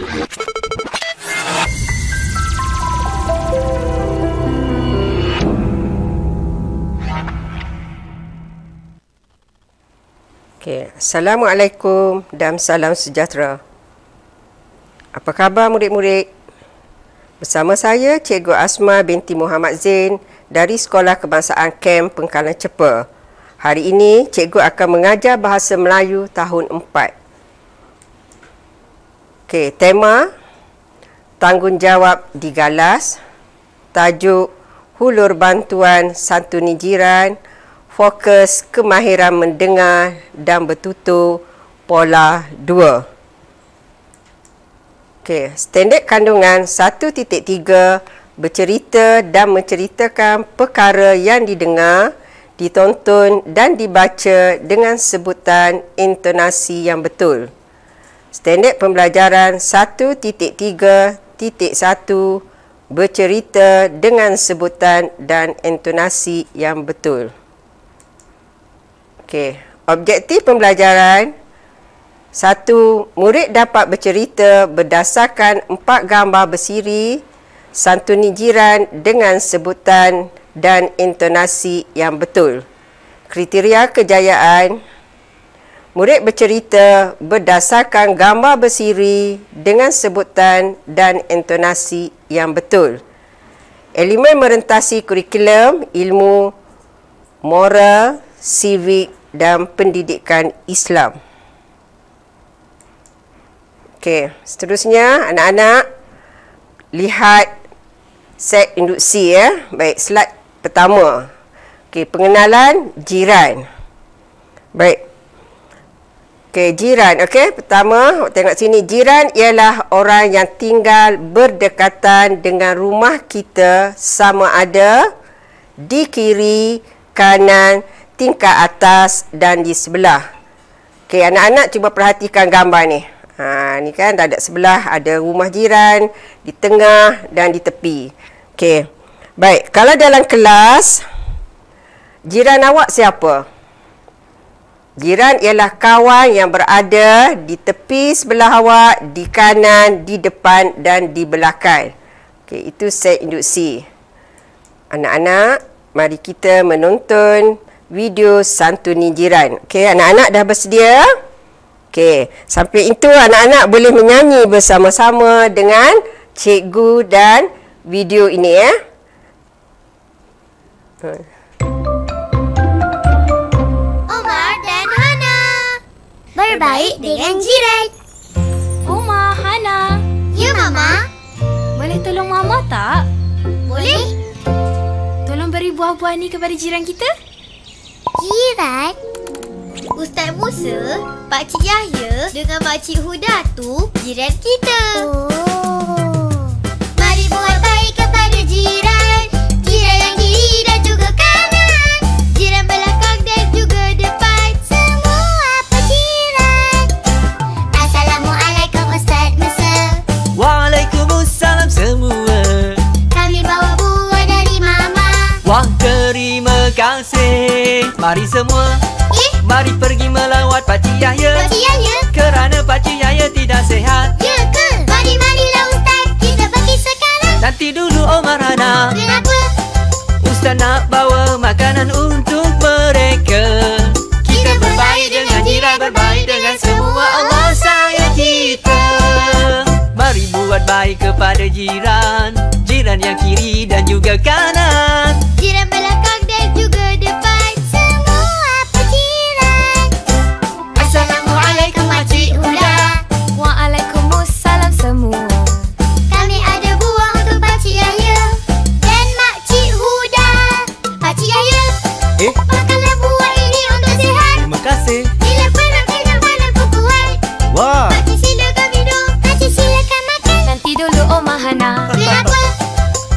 Okay. Assalamualaikum dan salam sejahtera. Apa khabar murid-murid? Bersama saya Cikgu Asma binti Muhammad Zain dari Sekolah Kebangsaan Kem Pengkalan Cepa. Hari ini cikgu akan mengajar bahasa Melayu tahun 4. Okey, tema tanggungjawab digalas, tajuk hulur bantuan santuni jiran, fokus kemahiran mendengar dan bertutur pola 2. Okey, standard kandungan 1.3 bercerita dan menceritakan perkara yang didengar, ditonton dan dibaca dengan sebutan intonasi yang betul. Standard pembelajaran 1.3.1 bercerita dengan sebutan dan intonasi yang betul. Okey, objektif pembelajaran 1. Murid dapat bercerita berdasarkan 4 gambar bersiri santuni jiran dengan sebutan dan intonasi yang betul. Kriteria kejayaan: murid bercerita berdasarkan gambar bersiri dengan sebutan dan intonasi yang betul. Elemen merentasi kurikulum ilmu, moral, sivik dan pendidikan Islam. Okey, seterusnya anak-anak lihat set induksi ya. Baik, slide pertama. Okey, pengenalan jiran. Baik. Okey, jiran. Okey, pertama tengok sini, jiran ialah orang yang tinggal berdekatan dengan rumah kita sama ada di kiri, kanan, tingkat atas dan di sebelah. Okey, anak-anak cuba perhatikan gambar ni. Ni kan ada sebelah, ada rumah jiran, di tengah dan di tepi. Okey. Baik, kalau dalam kelas jiran awak siapa? Jiran ialah kawan yang berada di tepi sebelah awak, di kanan, di depan dan di belakang. Okey, itu set induksi. Anak-anak, mari kita menonton video santuni jiran. Okey, anak-anak dah bersedia? Okey, sampai itu anak-anak boleh menyanyi bersama-sama dengan cikgu dan video ini ya. Omar dan Hana berbaik dengan jiran. Omar, Hana. Ya, Mama. Boleh tolong Mama tak? Boleh. Tolong beri buah-buah ni kepada jiran kita. Jiran? Ustaz Musa, Pakcik Yahya dengan Makcik Huda tu jiran kita. Mari buat baik kepada jiran. Jiran yang kiri dan juga kanan. Jiran belakang dan juga depan. Semua penjiran. Assalamualaikum Ustaz Musa. Waalaikumsalam semua. Kami bawa buah dari Mama. Wah, terima kasih. Mari semua, mari pergi melawat Pakcik Yahya. Pakcik Yahya? Kerana Pakcik Yahya tidak sehat. Ya ke? Marilah Ustaz, kita pergi sekarang. Nanti dulu Omar Hana. Kenapa? Ustaz nak bawa makanan untuk mereka. Kita berbaik dengan jiran, berbaik dengan semua. Allah sayang kita. Mari buat baik kepada jiran. Jiran yang kiri dan juga kanan. Jiran belakang dan juga depan. Semua penjiran. Assalamualaikum Makcik Huda. Waalaikumsalam semua. Kami ada buah untuk Pakcik Yahya dan Makcik Huda. Pakcik Yahya, makanlah buah ini untuk sihat. Terima kasih. Bila perut kenyang badanku kuat. Wah. Pakcik silakan minum, Pakcik silakan makan. Nanti dulu Omar Hana. Kenapa?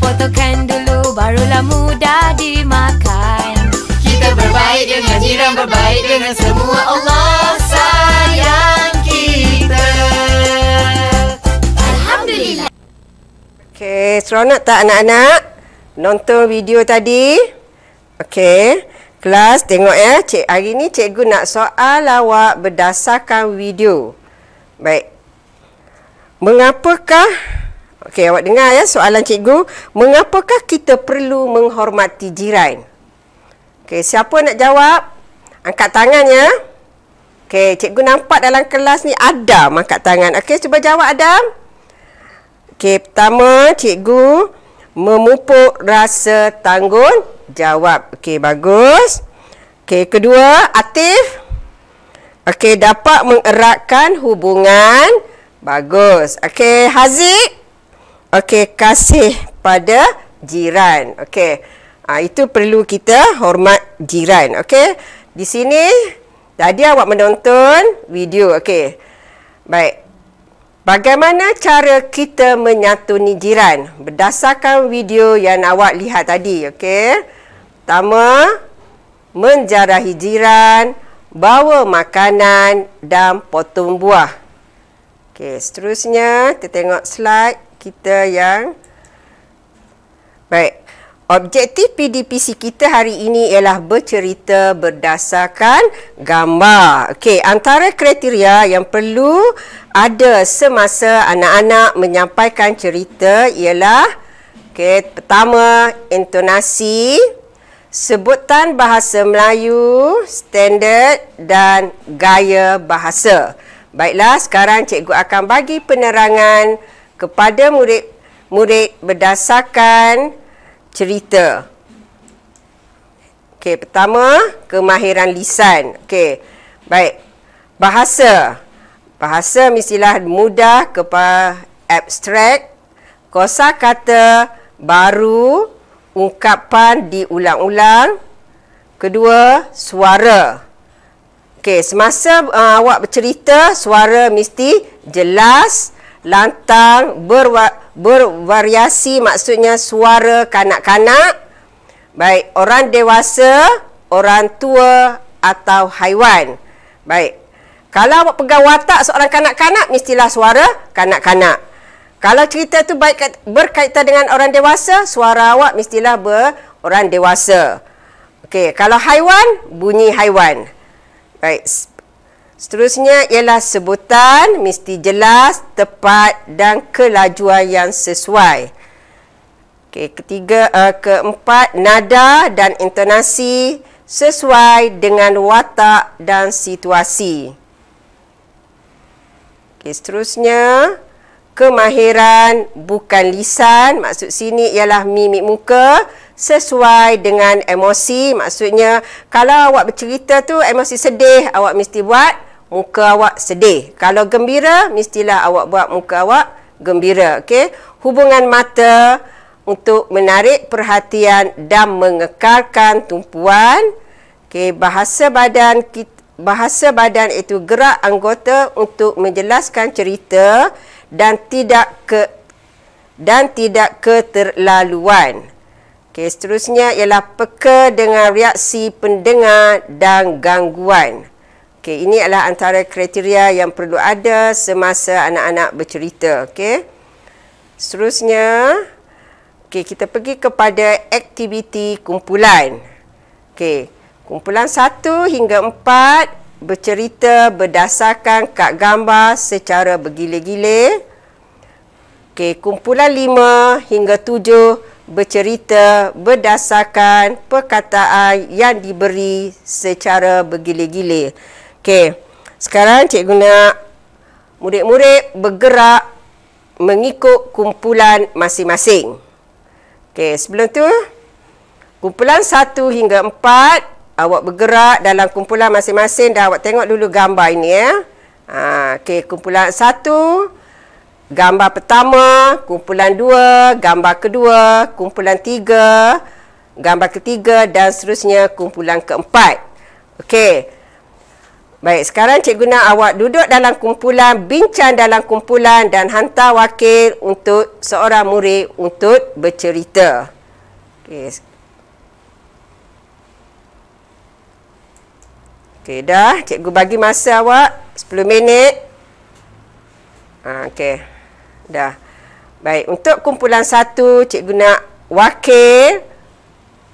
Fotokan dulu barulah mudah dimakan. Kita berbaik dengan jiran, berbaik dengan semua. Allah sayang kita. Alhamdulillah. Okey, seronok tak anak-anak nonton video tadi? Okey, kelas tengok ya. Hari ni cikgu nak soal awak berdasarkan video. Baik. Mengapakah, okey, awak dengar ya soalan cikgu, mengapakah kita perlu menghormati jiran? Okey, siapa nak jawab? Angkat tangan ya. Okey, cikgu nampak dalam kelas ni Adam angkat tangan. Okey, cuba jawab Adam. Okey, pertama cikgu memupuk rasa tanggungjawab. Okey, bagus. Okey, kedua Atif. Okey, dapat mengeratkan hubungan. Bagus. Okey, Haziq. Okey, kasih pada jiran. Okey. Itu perlu kita hormat jiran. Okey. Di sini tadi awak menonton video. Okey. Baik. Bagaimana cara kita menyantuni jiran? Berdasarkan video yang awak lihat tadi. Okey. Pertama, menjarahi jiran, bawa makanan dan potong buah. Okey, seterusnya kita tengok slide kita yang baik. Objektif PDPC kita hari ini ialah bercerita berdasarkan gambar. Okey, antara kriteria yang perlu ada semasa anak-anak menyampaikan cerita ialah pertama, intonasi, sebutan bahasa Melayu, standard dan gaya bahasa. Baiklah, sekarang cikgu akan bagi penerangan kepada murid-murid berdasarkan cerita. Okey, pertama, kemahiran lisan. Okey, baik. Bahasa. Bahasa mestilah mudah kepada abstrak, kosakata baru, ungkapan diulang-ulang. Kedua, suara. Okey, semasa awak bercerita, suara mesti jelas, lantang, bervariasi, maksudnya suara kanak-kanak, baik orang dewasa, orang tua atau haiwan. Baik. Kalau awak pegang watak seorang kanak-kanak, mestilah suara kanak-kanak. Kalau cerita tu baik berkaitan dengan orang dewasa, suara awak mestilah orang dewasa. Okey, kalau haiwan, bunyi haiwan. Baik. Seterusnya ialah sebutan mesti jelas, tepat dan kelajuan yang sesuai. Okey, keempat, nada dan intonasi sesuai dengan watak dan situasi. Okey, seterusnya kemahiran bukan lisan, maksud sini ialah mimik muka sesuai dengan emosi. Maksudnya kalau awak bercerita tu emosi sedih, awak mesti buat muka awak sedih. Kalau gembira, mestilah awak buat muka awak gembira. Okey, hubungan mata untuk menarik perhatian dan mengekalkan tumpuan. Okey, bahasa badan itu gerak anggota untuk menjelaskan cerita dan tidak keterlaluan. Okey, seterusnya ialah peka dengan reaksi pendengar dan gangguan. Okey, ini adalah antara kriteria yang perlu ada semasa anak-anak bercerita. Okey. Seterusnya, okey, kita pergi kepada aktiviti kumpulan. Okey, kumpulan 1 hingga 4 bercerita berdasarkan kad gambar secara bergila-gila. Okey, kumpulan 5 hingga 7 bercerita berdasarkan perkataan yang diberi secara bergila-gila. Okey, sekarang cikgu nak murid-murid bergerak mengikut kumpulan masing-masing. Okey, sebelum tu, kumpulan 1 hingga 4, awak bergerak dalam kumpulan masing-masing dan awak tengok dulu gambar ini ya. Okey, kumpulan 1, gambar pertama, kumpulan 2, gambar kedua, kumpulan 3, gambar ketiga dan seterusnya kumpulan keempat. Okey. Baik, sekarang cikgu nak awak duduk dalam kumpulan, bincang dalam kumpulan dan hantar wakil untuk seorang murid untuk bercerita. Okey. Okey, dah. Cikgu bagi masa awak 10 minit. Okey. Dah. Baik, untuk kumpulan 1, cikgu nak wakil,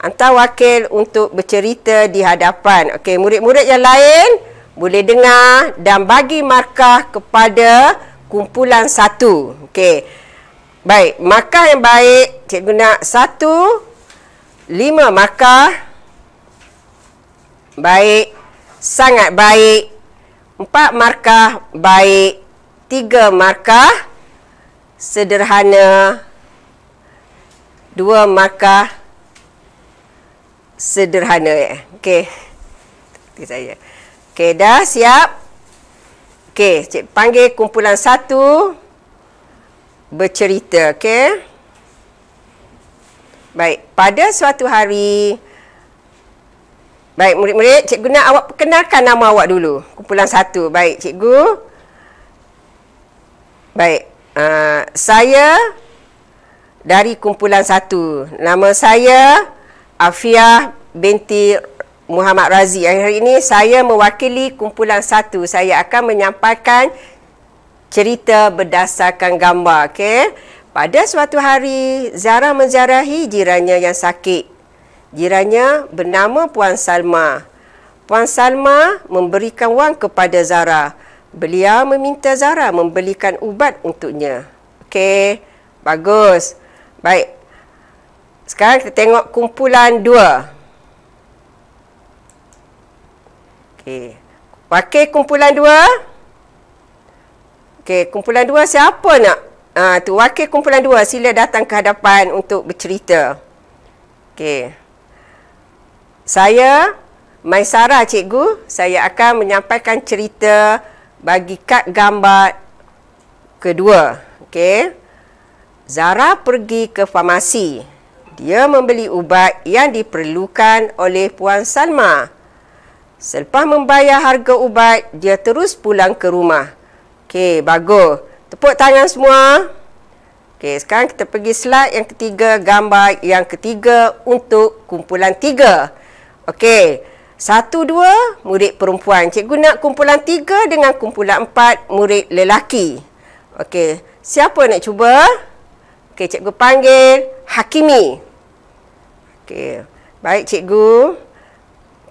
hantar wakil untuk bercerita di hadapan. Okey, murid-murid yang lain boleh dengar dan bagi markah kepada kumpulan 1. Okey. Baik, markah yang baik, cikgu nak 1, 5 markah. Baik, sangat baik. 4 markah, baik. 3 markah, sederhana. 2 markah, sederhana. Okey. Seperti saya. Okey, dah siap? Okey, cikgu panggil kumpulan 1 bercerita. Okey. Baik, pada suatu hari, baik murid-murid, cikgu nak awak perkenalkan nama awak dulu. Kumpulan 1. Baik, cikgu. Baik, saya dari kumpulan 1. Nama saya Afiah binti Muhammad Razi. Hari ini saya mewakili kumpulan 1. Saya akan menyampaikan cerita berdasarkan gambar. Okey. Pada suatu hari, Zara menziarahi jirannya yang sakit. Jirannya bernama Puan Salma. Puan Salma memberikan wang kepada Zara. Beliau meminta Zara membelikan ubat untuknya. Okey, bagus. Baik. Sekarang kita tengok kumpulan 2. Okey. Wakil kumpulan 2. Okey, kumpulan 2 siapa nak? Tu wakil kumpulan 2, sila datang ke hadapan untuk bercerita. Okey. Saya Maisara cikgu, saya akan menyampaikan cerita bagi kad gambar kedua. Okey. Zara pergi ke farmasi. Dia membeli ubat yang diperlukan oleh Puan Salma. Selepas membayar harga ubat, dia terus pulang ke rumah. Okey, bagus. Tepuk tangan semua. Okey, sekarang kita pergi slide yang ketiga, gambar yang ketiga untuk kumpulan 3. Okey, 1, 2 murid perempuan. Cikgu nak kumpulan 3 dengan kumpulan 4 murid lelaki. Okey, siapa nak cuba? Okey, cikgu panggil Hakimi. Okey, baik cikgu.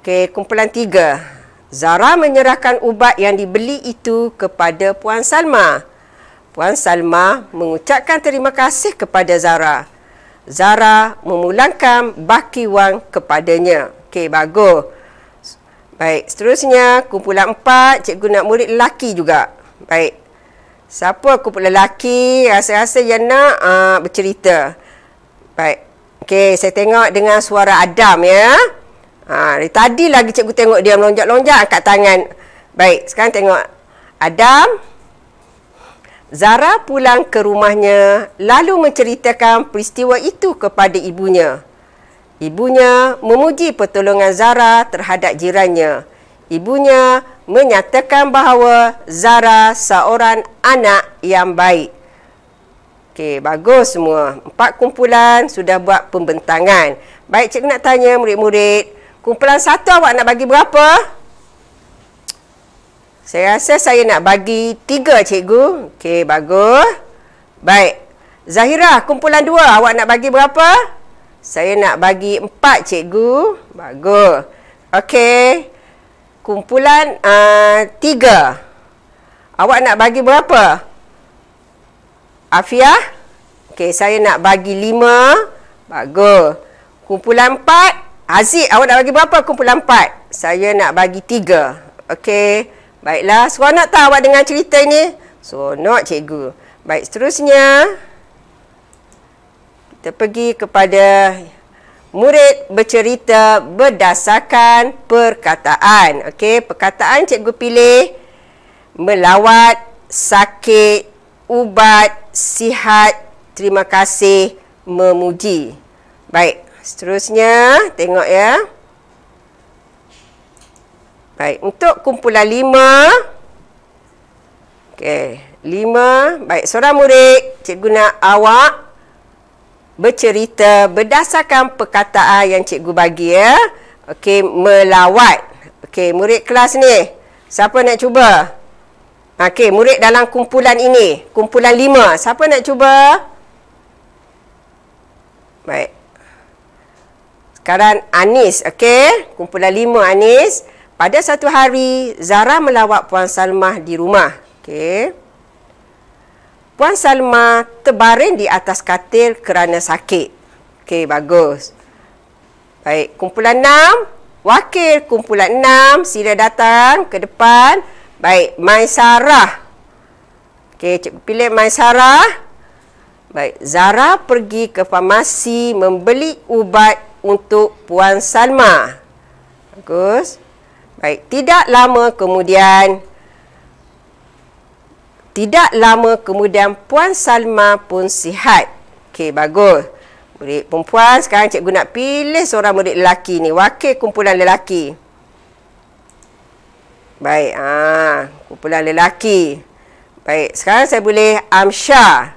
Okey, kumpulan 3. Zara menyerahkan ubat yang dibeli itu kepada Puan Salma. Puan Salma mengucapkan terima kasih kepada Zara. Zara memulangkan baki wang kepadanya. Okey, bagus. Baik, seterusnya kumpulan 4, cikgu nak murid lelaki juga. Baik. Siapa kumpulan lelaki rasa-rasa yang nak bercerita? Baik. Okey, saya tengok dengan suara Adam ya. Dari tadi lagi cikgu tengok dia melonjak-lonjak angkat tangan. Baik, sekarang tengok Adam. Zara pulang ke rumahnya lalu menceritakan peristiwa itu kepada ibunya. Ibunya memuji pertolongan Zara terhadap jirannya. Ibunya menyatakan bahawa Zara seorang anak yang baik. Okey, bagus semua. 4 kumpulan sudah buat pembentangan. Baik, cikgu nak tanya murid-murid, kumpulan 1 awak nak bagi berapa? Saya rasa saya nak bagi 3, cikgu. Okey, bagus. Baik. Zahira, kumpulan 2 awak nak bagi berapa? Saya nak bagi 4, cikgu. Bagus. Okey. Kumpulan 3. Awak nak bagi berapa? Afiah? Okey, saya nak bagi 5. Bagus. Kumpulan 4. Aziz, awak nak bagi berapa kumpulan 4? Saya nak bagi 3. Okey. Baiklah, seronok tak awak dengar cerita ini? Seronok, cikgu. Baik, seterusnya kita pergi kepada murid bercerita berdasarkan perkataan. Okey, perkataan cikgu pilih melawat, sakit, ubat, sihat, terima kasih, memuji. Baik, seterusnya tengok ya. Baik, untuk kumpulan 5. Okey, 5. Baik, seorang murid, cikgu nak awak bercerita berdasarkan perkataan yang cikgu bagi ya. Okey, melawat. Okey, murid kelas ni, siapa nak cuba? Okey, murid dalam kumpulan ini, kumpulan 5. Siapa nak cuba? Baik. Sekarang Anis, okey. Kumpulan 5 Anis. Pada satu hari, Zara melawat Puan Salmah di rumah. Okey. Puan Salma terbaring di atas katil kerana sakit. Okey, bagus. Baik, kumpulan 6. Wakil kumpulan 6, sila datang ke depan. Baik, Maisarah. Okey, cikgu pilih Maisarah. Baik, Zara pergi ke farmasi membeli ubat untuk Puan Salma. Bagus. Baik, tidak lama kemudian Puan Salma pun sihat. Okey, bagus. Murid perempuan, sekarang cikgu nak pilih seorang murid lelaki ni. Wakil kumpulan lelaki. Baik, kumpulan lelaki. Baik, sekarang saya boleh Amsyah.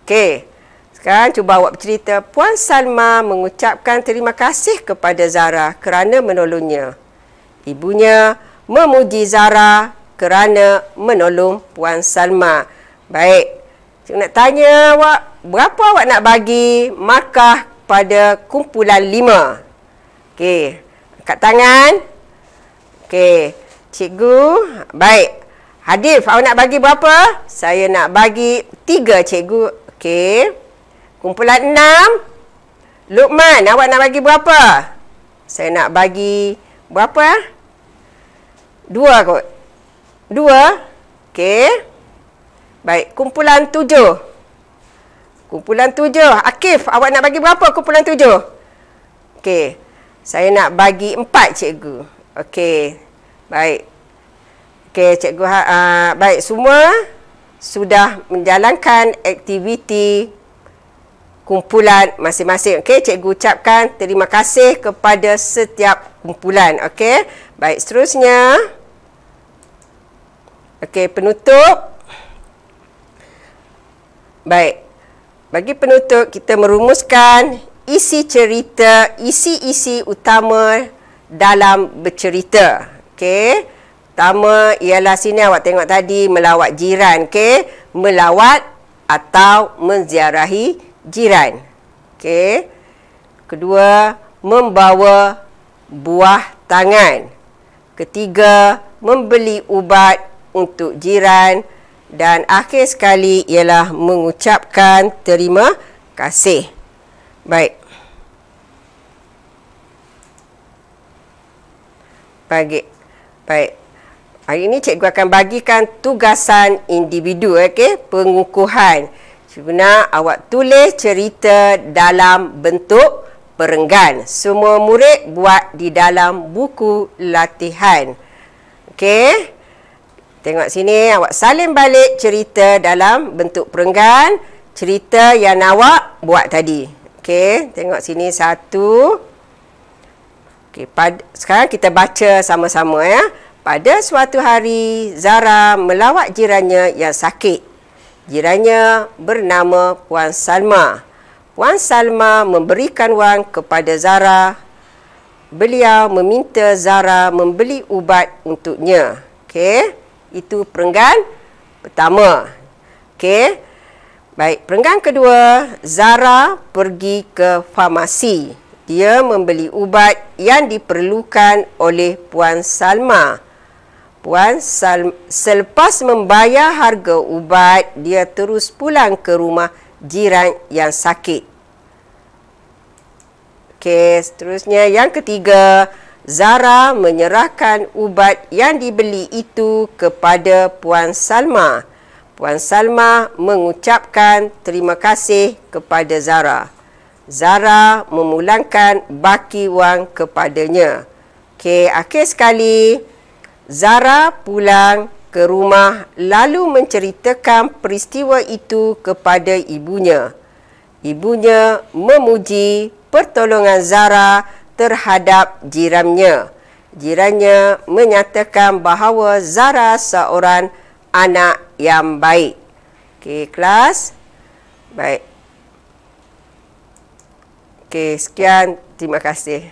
Okey, sekarang cuba awak bercerita. Puan Salma mengucapkan terima kasih kepada Zara kerana menolongnya. Ibunya memuji Zara kerana menolong Puan Salma. Baik, cikgu nak tanya awak, berapa awak nak bagi markah pada kumpulan 5? Okey, angkat tangan. Okey, cikgu. Baik, Hadif, awak nak bagi berapa? Saya nak bagi 3, cikgu. Okey, kumpulan 6. Luqman, awak nak bagi berapa? Saya nak bagi berapa? 2 kot. 2. Okey. Baik, kumpulan 7. Kumpulan 7. Akif, awak nak bagi berapa kumpulan 7? Okey. Saya nak bagi 4, cikgu. Okey. Baik. Okey, cikgu. Baik, semua sudah menjalankan aktiviti kumpulan masing-masing. Okey, cikgu ucapkan terima kasih kepada setiap kumpulan. Okey. Baik, seterusnya. Okey, penutup. Baik, bagi penutup kita merumuskan isi cerita, isi-isi utama dalam bercerita. Okey, pertama ialah sini awak tengok tadi melawat jiran. Okey, melawat atau menziarahi jiran. Okey, kedua membawa buah tangan. Ketiga membeli ubat untuk jiran. Dan akhir sekali ialah mengucapkan terima kasih. Baik. Baik. Hari ini cikgu akan bagikan tugasan individu, okey, pengukuhan. Cikgu nak awak tulis cerita dalam bentuk perenggan. Semua murid buat di dalam buku latihan. Okey. Tengok sini, awak salin balik cerita dalam bentuk perenggan. Cerita yang awak buat tadi. Okey, tengok sini 1. Okey, sekarang kita baca sama-sama ya. Pada suatu hari, Zara melawat jirannya yang sakit. Jirannya bernama Puan Salma. Puan Salma memberikan wang kepada Zara. Beliau meminta Zara membeli ubat untuknya. Okey. Itu perenggan pertama. Okey. Baik, perenggan kedua, Zara pergi ke farmasi. Dia membeli ubat yang diperlukan oleh Puan Salma. Selepas membayar harga ubat, dia terus pulang ke rumah jiran yang sakit. Okey, seterusnya yang ketiga, Zara menyerahkan ubat yang dibeli itu kepada Puan Salma. Puan Salma mengucapkan terima kasih kepada Zara. Zara memulangkan baki wang kepadanya. Okey, akhir sekali, Zara pulang ke rumah lalu menceritakan peristiwa itu kepada ibunya. Ibunya memuji pertolongan Zara terhadap jirannya. Jirannya menyatakan bahawa Zara seorang anak yang baik. Okey, kelas. Baik. Okey, sekian. Terima kasih.